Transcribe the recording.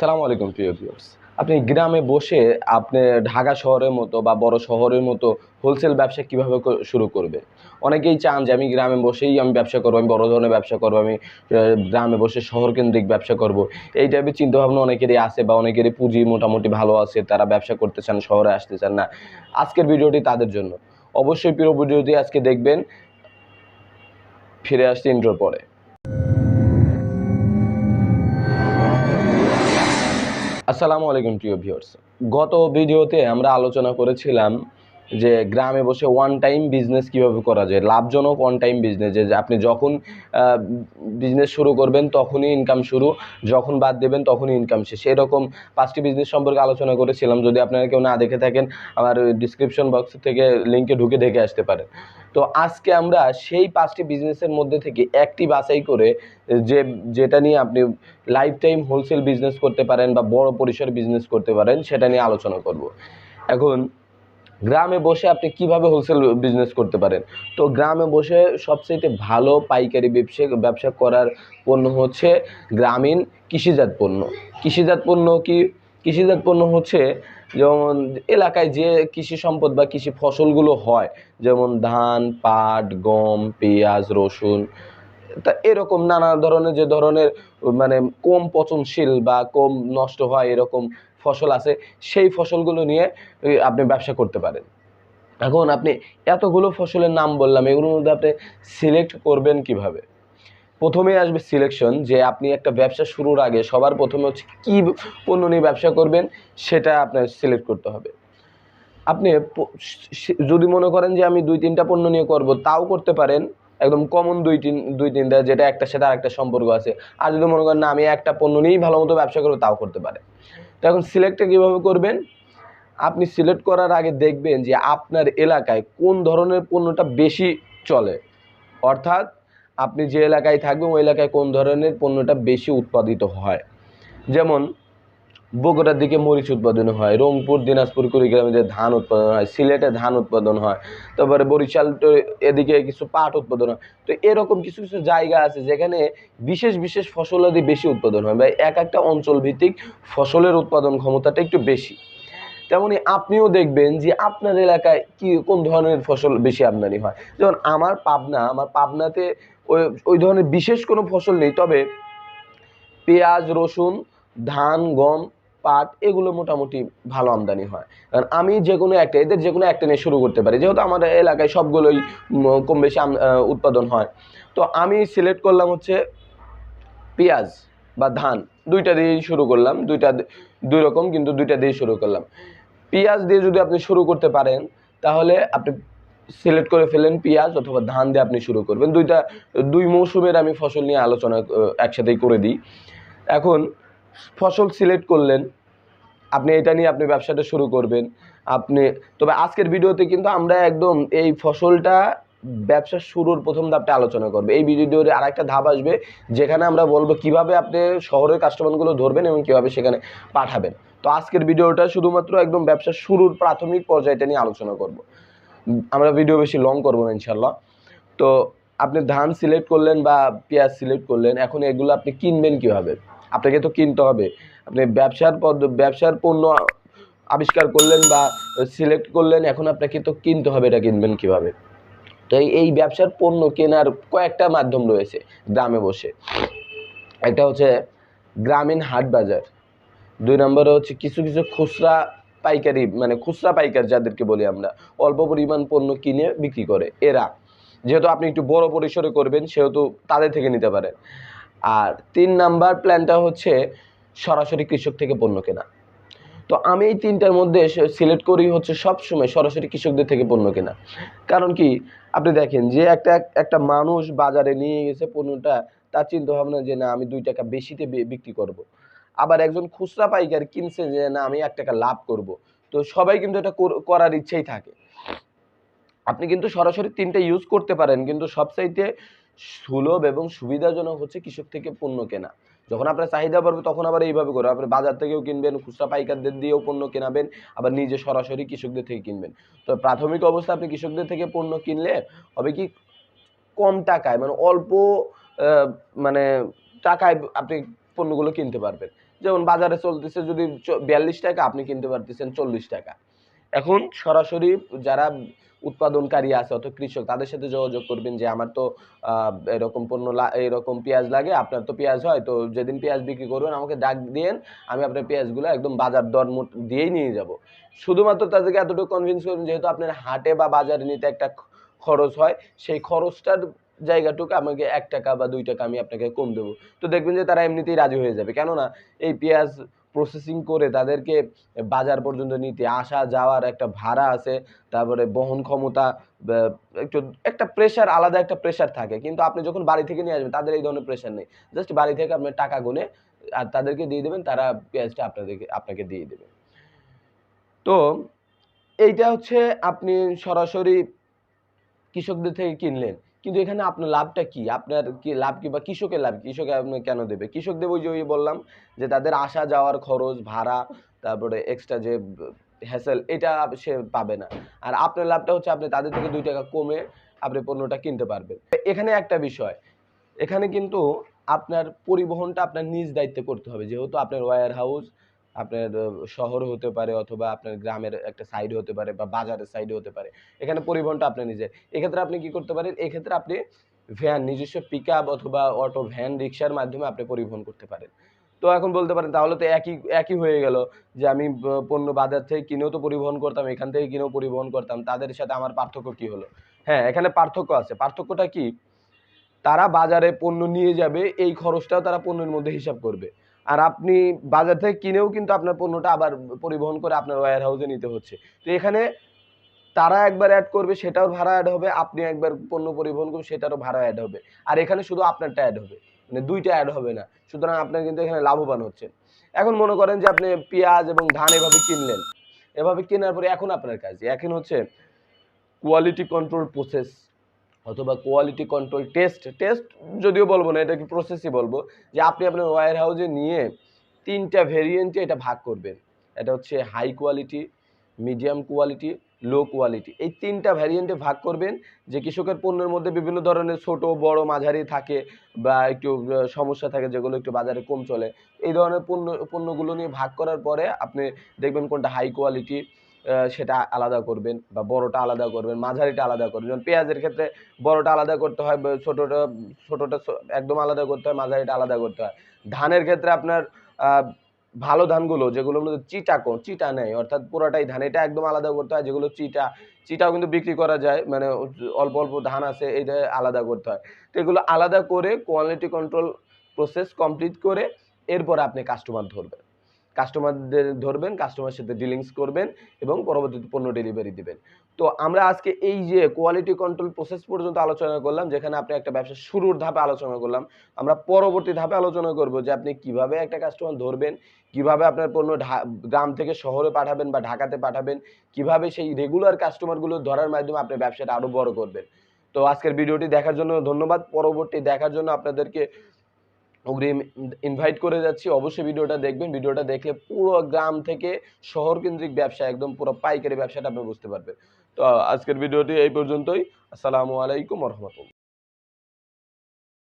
আসসালামু আলাইকুম প্রিয় ভিউয়ার্স। আপনি গ্রামে বসে আপনি ঢাকা শহরের মতো বা বড় শহরের মতো হোলসেল ব্যবসা কিভাবে শুরু করবেন? অনেকেই চান যে আমি গ্রামে বসেই আমি ব্যবসা করব, আমি বড় ধরনের ব্যবসা করব, আমি গ্রামে বসে শহরকেন্দ্রিক ব্যবসা করব। এই টাইপের চিন্তাভাবনা অনেকেরই আছে বা অনেকেরই পুঁজি মোটামুটি ভালো আছে। তারা ব্যবসা করতে চান, শহরে আসতে চান না। আজকের ভিডিওটি তাদের জন্য। অবশ্যই পুরো ভিডিওটি আজকে দেখবেন। ফিরে আসছি ইন্ট্রোর পরে। আসসালামু আলাইকুম প্রিয় ভিউয়ার্স। গত ভিডিওতে আমরা আলোচনা করেছিলাম যে গ্রামে বসে ওয়ান টাইম বিজনেস কিভাবে করা যায়, লাভজনক ওয়ান টাইম বিজনেস। যে আপনি যখন বিজনেস শুরু করবেন তখনই ইনকাম শুরু, যখন বাদ দেবেন তখনই ইনকাম শেষ। এরকম 5টি বিজনেস সম্পর্কে আলোচনা করেছিলাম। যদি আপনারা কেউ না দেখে থাকেন, আমার ডিসক্রিপশন বক্স থেকে লিঙ্কে ঢুকে দেখে আসতে পারেন। তো আজকে আমরা সেই 5টি বিজনেসের মধ্যে থেকে একটি বাছাই করে যেটা নিয়ে আপনি লাইফ টাইম হোলসেল বিজনেস করতে পারেন বা বড় পরিসরে বিজনেস করতে পারেন, সেটা নিয়ে আলোচনা করব। এখন গ্রামে বসে আপনি কিভাবে হোলসেল বিজনেস করতে পারেন? তো গ্রামে বসে সবচেয়ে ভালো পাইকারি ব্যবসা করার পণ্য হচ্ছে গ্রামীণ কৃষিজাত পণ্য। কৃষিজাত পণ্য কি? কৃষিজাত পণ্য হচ্ছে যেমন এলাকায় যে কৃষি সম্পদ বা কৃষি ফসলগুলো হয়, যেমন ধান, পাট, গম, পেঁয়াজ, রসুন, তা এরকম নানা ধরনের যে ধরনের মানে কম পচনশীল বা কম নষ্ট হয় এরকম ফসল আছে, সেই ফসলগুলো নিয়ে আপনি ব্যবসা করতে পারেন। এখন আপনি এতগুলো ফসলের নাম বললাম, এগুলোর মধ্যে আপনি সিলেক্ট করবেন কিভাবে? প্রথমেই আসবে সিলেকশন, যে আপনি একটা ব্যবসা শুরুর আগে সবার প্রথমে হচ্ছে কি পণ্য নিয়ে ব্যবসা করবেন সেটা আপনার সিলেক্ট করতে হবে। আপনি যদি মনে করেন যে আমি 2-3টা পণ্য নিয়ে করব, তাও করতে পারেন। একদম কমন 2-3টা, যেটা একটার সাথে আরেকটা সম্পর্ক আছে। আর যদি মনে করেন না আমি একটা পণ্য নিয়েই ভালো মতো ব্যবসা করবো, তাও করতে পারেন। তো এখন সিলেক্টটা কীভাবে করবেন? আপনি সিলেক্ট করার আগে দেখবেন যে আপনার এলাকায় কোন ধরনের পণ্যটা বেশি চলে। অর্থাৎ আপনি যে এলাকায় থাকবেন ওই এলাকায় কোন ধরনের পণ্যটা বেশি উৎপাদিত হয়। যেমন বগুড়ার দিকে মরিচ উৎপাদন হয়, রংপুর, দিনাজপুর, কুড়িগ্রামে যে ধান উৎপাদন হয়, সিলেটে ধান উৎপাদন হয়, তারপরে বরিশাল এদিকে কিছু পাট উৎপাদন হয়। তো এরকম কিছু কিছু জায়গা আছে যেখানে বিশেষ বিশেষ ফসলাদি বেশি উৎপাদন হয় বা এক একটা অঞ্চল ভিত্তিক ফসলের উৎপাদন ক্ষমতাটা একটু বেশি। তেমনি আপনিও দেখবেন যে আপনার এলাকায় কোন ধরনের ফসল বেশি আমদানি হয়। যেমন আমার পাবনাতে ওই ওই ধরনের বিশেষ কোনো ফসল নেই, তবে পেঁয়াজ, রসুন, ধান, গম, পাট এগুলো মোটামুটি ভালো আমদানি হয়। কারণ আমি এদের যে কোনো একটা নিয়ে শুরু করতে পারি, যেহেতু আমার এলাকায় সবগুলোই কম বেশি উৎপাদন হয়। তো আমি সিলেক্ট করলাম হচ্ছে পেঁয়াজ বা ধান, দুইটা দিয়েই শুরু করলাম। দুই রকম, কিন্তু দুইটা দিয়ে শুরু করলাম। পেঁয়াজ দিয়ে যদি আপনি শুরু করতে পারেন, তাহলে আপনি সিলেক্ট করে ফেলেন পেঁয়াজ অথবা ধান দিয়ে আপনি শুরু করবেন। দুই মৌসুমের আমি ফসল নিয়ে আলোচনা একসাথেই করে দিই। এখন ফসল সিলেক্ট করলেন, আপনি এটা নিয়ে আপনি ব্যবসাটা শুরু করবেন। তবে আজকের ভিডিওতে কিন্তু আমরা একদম এই ফসলটা ব্যবসা শুরুর প্রথম ধাপটা আলোচনা করবো। এই ভিডিওর আরেকটা ধাপ আসবে যেখানে আমরা বলবো কিভাবে আপনি শহরের কাস্টমারগুলো ধরবেন এবং কিভাবে সেখানে পাঠাবেন। তো আজকের ভিডিওটা শুধুমাত্র একদম ব্যবসা শুরুর প্রাথমিক পর্যায়টা নিয়ে আলোচনা করব। আমরা ভিডিও বেশি লং করবো না ইনশাল্লাহ। তো আপনি ধান সিলেক্ট করলেন বা পেঁয়াজ সিলেক্ট করলেন, এখন এগুলো আপনি কিনবেন কিভাবে? আপনাকে তো কিনতে হবে। আপনি ব্যবসার পণ্য আবিষ্কার করলেন বা সিলেক্ট করলেন, এখন আপনাকে তো কিনতে হবে। এটা কিনবেন কিভাবে? তো এই ব্যবসার পণ্য কেনার কয়েকটা মাধ্যম রয়েছে গ্রামে বসে। একটা হচ্ছে গ্রামীণ হাট বাজার, 2 নম্বরে হচ্ছে কিছু কিছু খুচরা পাইকারি, মানে খুচরা পাইকার যাদেরকে বলি আমরা, অল্প পরিমাণ পণ্য কিনে বিক্রি করে এরা। যেহেতু আপনি একটু বড় পরিসরে করবেন সেহেতু তাদের থেকে নিতে পারেন। আর 3 নাম্বার প্ল্যানটা হচ্ছে সরাসরি কৃষক থেকে পণ্য কেনা। তো আমি এই 3টার মধ্যে সিলেক্ট করি হচ্ছে সবসময় সরাসরি কৃষকদের থেকে পণ্য কেনা। কারণ কি? আপনি দেখেন যে একটা মানুষ বাজারে নিয়ে গেছে পণ্যটা, তার চিন্তাভাবনা যে না আমি 2 টাকা বেশিতে বিক্রি করব। আবার একজন খুচরা পাইকার কিনছে যে না আমি 1 টাকা লাভ করব। তো সবাই কিন্তু এটা করার ইচ্ছেই থাকে। আপনি কিন্তু সরাসরি 3টা ইউজ করতে পারেন, কিন্তু সবচাইতে সুলভ এবং সুবিধাজনক হচ্ছে কৃষক থেকে পণ্য কেনা। যখন আপনার চাহিদা বাড়বে তখন আবার এইভাবে করে আপনি বাজার থেকেও কিনবেন, খুচরা পাইকারদের দিয়েও পণ্য কেনাবেন, আবার নিজে সরাসরি কৃষকদের থেকে কিনবেন। তো প্রাথমিক অবস্থায় আপনি কৃষকদের থেকে পণ্য কিনলে হবে কি, কম টাকায় মানে অল্প মানে টাকায় আপনি পণ্যগুলো কিনতে পারবেন। যেমন বাজারে চলতেছে যদি 42 টাকা, আপনি কিনতে পারতেছেন 40 টাকা। এখন সরাসরি যারা উৎপাদনকারী আছে অর্থাৎ কৃষক, তাদের সাথে যোগাযোগ করবেন যে আমার তো এরকম এরকম পেঁয়াজ লাগে, আপনার তো পেঁয়াজ হয়, তো যেদিন পেঁয়াজ বিক্রি করবেন আমাকে ডাক দিয়েন, আমি আপনার পেঁয়াজগুলো একদম বাজার দর দিয়েই নিয়ে যাব। শুধুমাত্র তাদেরকে এতটুকু কনভিন্স করবেন যেহেতু আপনার হাটে বা বাজারে নিতে একটা খরচ হয়, সেই খরচটার জায়গাটুকু আমাকে ১ টাকা বা ২ টাকা আমি আপনাকে কম দেবো। তো দেখবেন যে তারা এমনিতেই রাজি হয়ে যাবে। কেননা এই পেঁয়াজ প্রসেসিং করে তাদেরকে বাজার পর্যন্ত নিতে আসা যাওয়ার একটা ভাড়া আছে, তারপরে বহন ক্ষমতা, ব্যা একটু একটা প্রেশার, আলাদা একটা প্রেশার থাকে। কিন্তু আপনি যখন বাড়ি থেকে নিয়ে আসবেন তাদের এই ধরনের প্রেশার নেই। জাস্ট বাড়ি থেকে আপনার টাকা গুনে আর তাদেরকে দিয়ে দিবেন, তারা পেঁয়াজটা আপনাকে দিয়ে দিবে। তো এইটা হচ্ছে আপনি সরাসরি কৃষকদের থেকে কিনলেন। কিন্তু এখানে আপনার লাভটা কি? আপনার কি লাভ কি বা কৃষকের লাভ কি? কৃষক আপনাকে কেন দেবে? কৃষক দেবে ওই যে বললাম যে তাদের আসা যাওয়ার খরচ, ভাড়া, তারপরে এক্সট্রা যে হ্যাসেল, এটা সে পাবে না। আর আপনার লাভটা হচ্ছে আপনি তাদের থেকে ২ টাকা কমে আপনি পণ্যটা কিনতে পারবেন। এখানে একটা বিষয়, এখানে কিন্তু আপনার পরিবহনটা আপনার নিজ দায়িত্বে করতে হবে। যেহেতু আপনার ওয়্যার হাউস আপনার শহরে হতে পারে অথবা আপনার গ্রামের একটা সাইডে হতে পারে বা বাজারের সাইডে হতে পারে। এখানে পরিবহনটা আপনার নিজের। এক্ষেত্রে আপনি কি করতে পারেন? এক্ষেত্রে আপনি ভ্যান, নিজস্ব পিকআপ অথবা অটো ভ্যান, রিক্সার মাধ্যমে আপনি পরিবহন করতে পারেন। তো এখন বলতে পারেন তাহলে তো একই হয়ে গেল যে আমি পণ্য বাজার থেকে কিনেও তো পরিবহন করতাম, এখান থেকে কিনেও পরিবহন করতাম। তাদের সাথে আমার পার্থক্য কি হলো? হ্যাঁ, এখানে পার্থক্য আছে। পার্থক্যটা কি? তারা বাজারে পণ্য নিয়ে যাবে, এই খরচটাও তারা পণ্যের মধ্যে হিসাব করবে। আর আপনি বাজার থেকে কিনেও কিন্তু আপনার পণ্যটা আবার পরিবহন করে আপনার ওয়্যার হাউসে নিতে হচ্ছে। তো এখানে তারা একবার এড করবে, সেটাও ভাড়া এড হবে, আপনি একবার পণ্য পরিবহন করবেন সেটারও ভাড়া এড হবে। আর এখানে শুধু আপনারটা এড হবে। মানে ২ টা এড হবে না। সুতরাং আপনার কিন্তু এখানে লাভবান হচ্ছেন। এখন মনে করেন যে আপনি পেঁয়াজ এবং ধান এভাবে কিনলেন। এভাবে কেনার পরে এখন আপনার কাজ। এখন হচ্ছে কোয়ালিটি কন্ট্রোল প্রসেস অথবা কোয়ালিটি কন্ট্রোল টেস্ট যদিও বলবো না, এটাকে প্রসেসই বলবো, যে আপনি আপনার ওয়্যার হাউসে নিয়ে ৩ টা ভেরিয়েন্টে এটা ভাগ করবেন। এটা হচ্ছে high quality, medium quality, low quality. এই ৩ টা ভেরিয়েন্টে ভাগ করবেন, যে কৃষকের পণ্যের মধ্যে বিভিন্ন ধরনের ছোট, বড়, মাঝারি থাকে বা একটু সমস্যা থাকে যেগুলো একটু বাজারে কম চলে। এই ধরনের পণ্যগুলো নিয়ে ভাগ করার পরে আপনি দেখবেন কোনটা হাই কোয়ালিটি, সেটা আলাদা করবেন বা বড়টা আলাদা করবেন, মাঝারিটা আলাদা করবেন। যেমন পেঁয়াজের ক্ষেত্রে বড়টা আলাদা করতে হয়, ছোটটা একদম আলাদা করতে হয়, মাঝারিটা আলাদা করতে হয়। ধানের ক্ষেত্রে আপনার আ ভালো ধানগুলো যেগুলোর মধ্যে চিটা নেই, অর্থাৎ পুরাটাই ধান, এটা একদম আলাদা করতে হয়। যেগুলো চিটাও কিন্তু বিক্রি করা যায়, মানে অল্প ধান আছে, এইটা আলাদা করতে হয়। তো এগুলো আলাদা করে কোয়ালিটি কন্ট্রোল প্রসেস কমপ্লিট করে এরপরে আপনি কাস্টমার ধরবেন। কাস্টমারের সাথে ডিলিংস করবেন এবং পরবর্তীতে পণ্য ডেলিভারি দিবেন। তো আমরা আজকে এই যে কোয়ালিটি কন্ট্রোল প্রসেস পর্যন্ত আলোচনা করলাম, যেখানে আপনি একটা ব্যবসার শুরুর ধাপে আলোচনা করলাম। আমরা পরবর্তী ধাপে আলোচনা করব যে আপনি কিভাবে একটা কাস্টমার ধরবেন, কিভাবে আপনার পণ্য গ্রাম থেকে শহরে পাঠাবেন বা ঢাকাতে পাঠাবেন, কিভাবে সেই রেগুলার কাস্টমারগুলো ধরার মাধ্যমে আপনি ব্যবসাটা আরো বড় করবেন। তো আজকের ভিডিওটি দেখার জন্য ধন্যবাদ। পরবর্তী দেখার জন্য আপনাদেরকে অগ্রিম ইনভাইট করে যাচ্ছি। অবশ্যই ভিডিওটা দেখবেন। ভিডিওটা দেখলে পুরো গ্রাম থেকে শহর কেন্দ্রিক ব্যবসা, একদম পুরো পাইকারি ব্যবসাটা আপনি বুঝতে পারবেন। তো আজকের ভিডিওটি এই পর্যন্তই। আসসালামু আলাইকুম ওয়া রাহমাতুল্লাহ।